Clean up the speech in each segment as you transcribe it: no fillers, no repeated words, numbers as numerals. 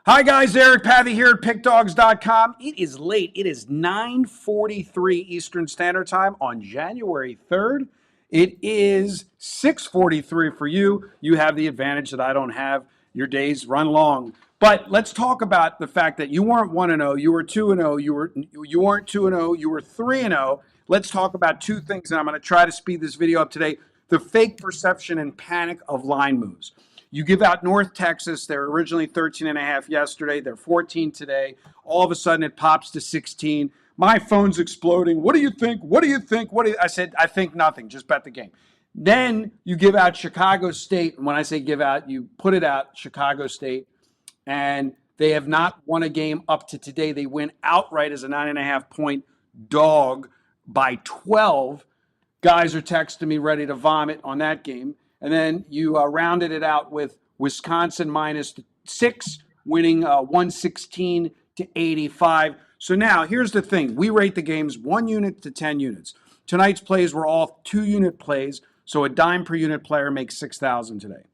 Hi guys, Eric Pathy here at PickDogs.com. It is late. It is 9:43 Eastern Standard Time on January 3rd. It is 6:43 for you. You have the advantage that I don't have. Your days run long. But let's talk about the fact that you weren't 1-0, you were 2-0, you weren't 2-0, you were 3-0. Let's talk about two things, and I'm going to try to speed this video up today. The fake perception and panic of line moves. You give out North Texas. They're originally 13.5 yesterday. They're 14 today. All of a sudden, it pops to 16. My phone's exploding. What do you think? What do you think? I said, I think nothing. Just bet the game. Then you give out Chicago State. And when I say give out, you put it out, Chicago State. And they have not won a game up to today. They win outright as a 9.5-point dog by 12. Guys are texting me ready to vomit on that game. And then you rounded it out with Wisconsin -6, winning 116 to 85. So now here's the thing. We rate the games 1 unit to 10 units. Tonight's plays were all 2-unit plays, so a dime per unit player makes 6,000 today.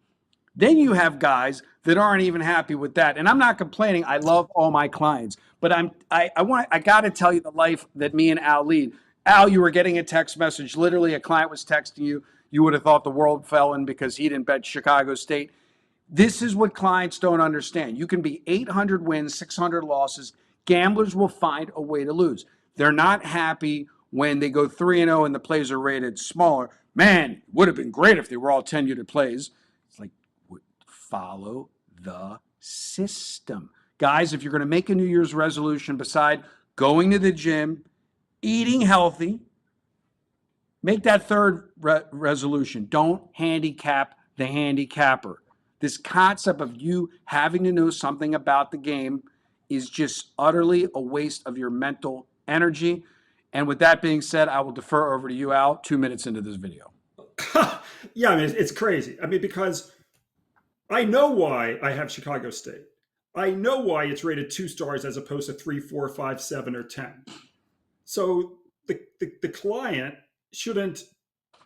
Then you have guys that aren't even happy with that. And I'm not complaining. I love all my clients. But I got to tell you the life that me and Al lead. Al, you were getting a text message. Literally, a client was texting you. You would have thought the world fell in because he didn't bet Chicago State. This is what clients don't understand. You can be 800 wins, 600 losses. Gamblers will find a way to lose. They're not happy when they go 3-0 and the plays are rated smaller. Man, it would have been great if they were all 10-unit plays. It's like, follow the system. Guys, if you're going to make a New Year's resolution beside going to the gym, eating healthy, make that third resolution. Don't handicap the handicapper. This concept of you having to know something about the game is just utterly a waste of your mental energy. And with that being said, I will defer over to you, Al, 2 minutes into this video. Yeah, I mean, it's crazy. I mean, because I know why I have Chicago State. I know why it's rated 2 stars as opposed to 3, 4, 5, 7, or 10. So the client shouldn't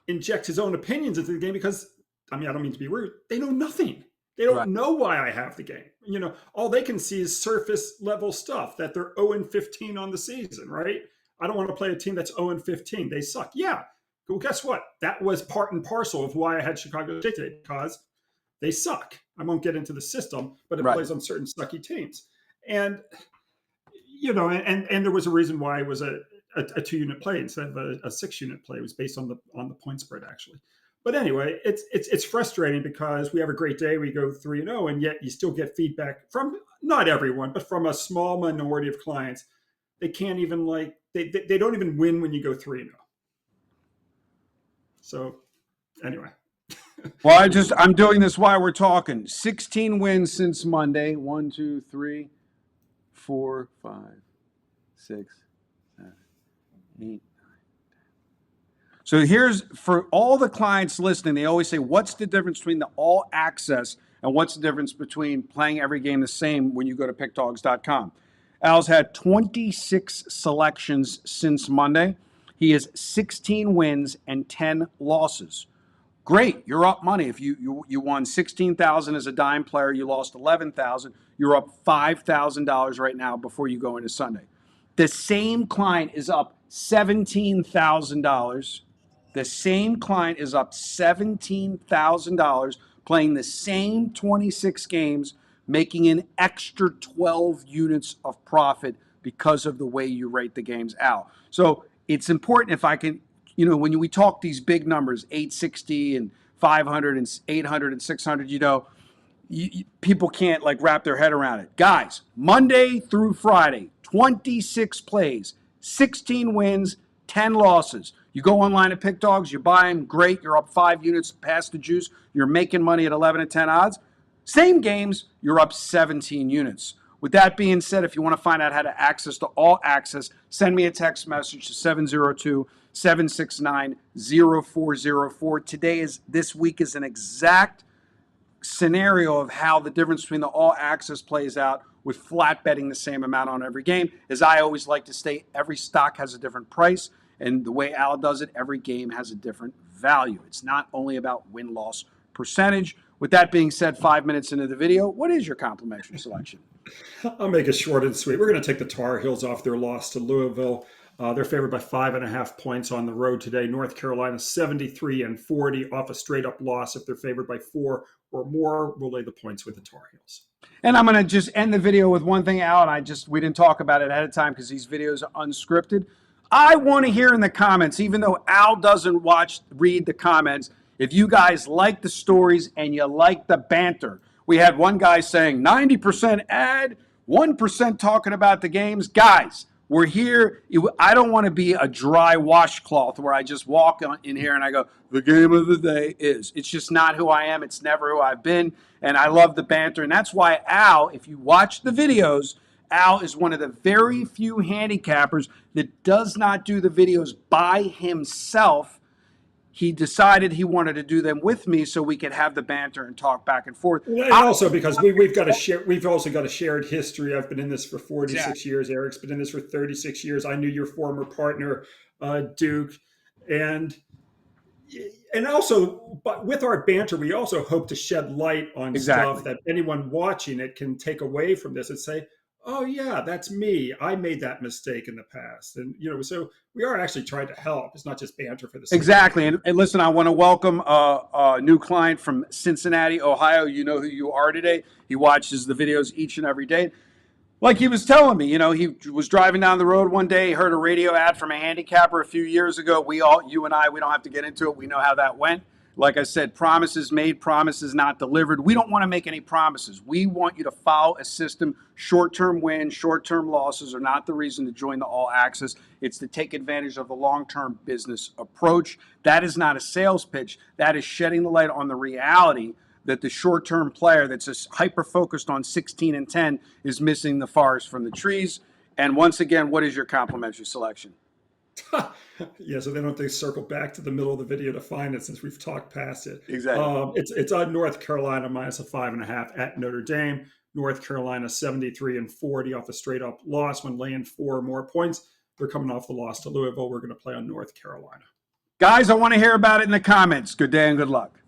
inject his own opinions into the game because, I mean, I don't mean to be rude. They know nothing. They don't know why I have the game. You know, all they can see is surface level stuff that they're 0-15 on the season, right? I don't want to play a team that's 0-15. They suck. Yeah. Well, guess what? That was part and parcel of why I had Chicago State today, because they suck. I won't get into the system, but it plays on certain sucky teams. And, you know, and there was a reason why it was a 2-unit play instead of a 6-unit play. It was based on the point spread, actually. But anyway, it's frustrating because we have a great day, we go 3-0, and yet you still get feedback from not everyone, but from a small minority of clients. They can't even they don't even win when you go 3-0. So anyway. Well, I'm doing this while we're talking. 16 wins since Monday. 1, 2, 3, 4, 5, 6, 7, 8, 9, 10. So here's, for all the clients listening, they always say, what's the difference between the all access and what's the difference between playing every game the same when you go to pickdogs.com? Al's had 26 selections since Monday. He has 16 wins and 10 losses. Great, you're up money. If you won $16,000 as a dime player, you lost $11,000. You're up $5,000 right now before you go into Sunday. The same client is up $17,000. The same client is up $17,000 playing the same 26 games, making an extra 12 units of profit because of the way you rate the games out. So it's important, if I can, you know, when we talk these big numbers, 860 and 500 and 800 and 600, you know, people can't wrap their head around it. Guys, Monday through Friday, 26 plays, 16 wins, 10 losses. You go online at Pick Dogs, you buy them, great. You're up 5 units past the juice. You're making money at 11 to 10 odds. Same games, you're up 17 units. With that being said, if you want to find out how to access to all access, send me a text message to 702-769-0404. This week is an exact scenario of how the difference between the all access plays out with flat betting the same amount on every game. As I always like to state, every stock has a different price, and the way Al does it, every game has a different value. It's not only about win-loss percentage. With that being said, 5 minutes into the video, what is your complimentary selection? I'll make it short and sweet. We're going to take the Tar Heels off their loss to Louisville. They're favored by 5.5 points on the road today. North Carolina 73-40 off a straight up loss. If they're favored by 4 or more, we'll lay the points with the Tar Heels. And I'm going to just end the video with one thing, Al, and we didn't talk about it ahead of time because these videos are unscripted. I want to hear in the comments, even though Al doesn't read the comments, if you guys like the stories and you like the banter. We had one guy saying 90% ad, 1% talking about the games. Guys, we're here. I don't want to be a dry washcloth where I just walk in here and I go, the game of the day is. It's just not who I am. It's never who I've been. And I love the banter. And that's why Al, if you watch the videos, Al is one of the very few handicappers that does not do the videos by himself. He decided he wanted to do them with me so we could have the banter and talk back and forth. And also because we've also got a shared history. I've been in this for 46 years. Eric's been in this for 36 years. I knew your former partner, Duke, and also, but with our banter, we also hope to shed light on stuff that anyone watching it can take away from this and say, oh yeah, that's me. I made that mistake in the past. And, so we are actually trying to help. It's not just banter for the sake. Exactly. And listen, I want to welcome a new client from Cincinnati, Ohio. You know who you are today. He watches the videos each and every day. Like he was telling me, he was driving down the road one day, heard a radio ad from a handicapper a few years ago. You and I, we don't have to get into it. We know how that went. Like I said, promises made, promises not delivered. We don't want to make any promises. We want you to follow a system. Short-term wins, short-term losses are not the reason to join the All Access. It's to take advantage of the long-term business approach. That is not a sales pitch. That is shedding the light on the reality that the short-term player that's just hyper-focused on 16 and 10 is missing the forest from the trees. And once again, what is your complimentary selection? Yeah, so they don't have to circle back to the middle of the video to find it since we've talked past it. Exactly. It's on North Carolina minus a 5.5 at Notre Dame. North Carolina 73-40 off a straight up loss when laying 4 or more points. They're coming off the loss to Louisville. We're going to play on North Carolina. Guys, I want to hear about it in the comments. Good day and good luck.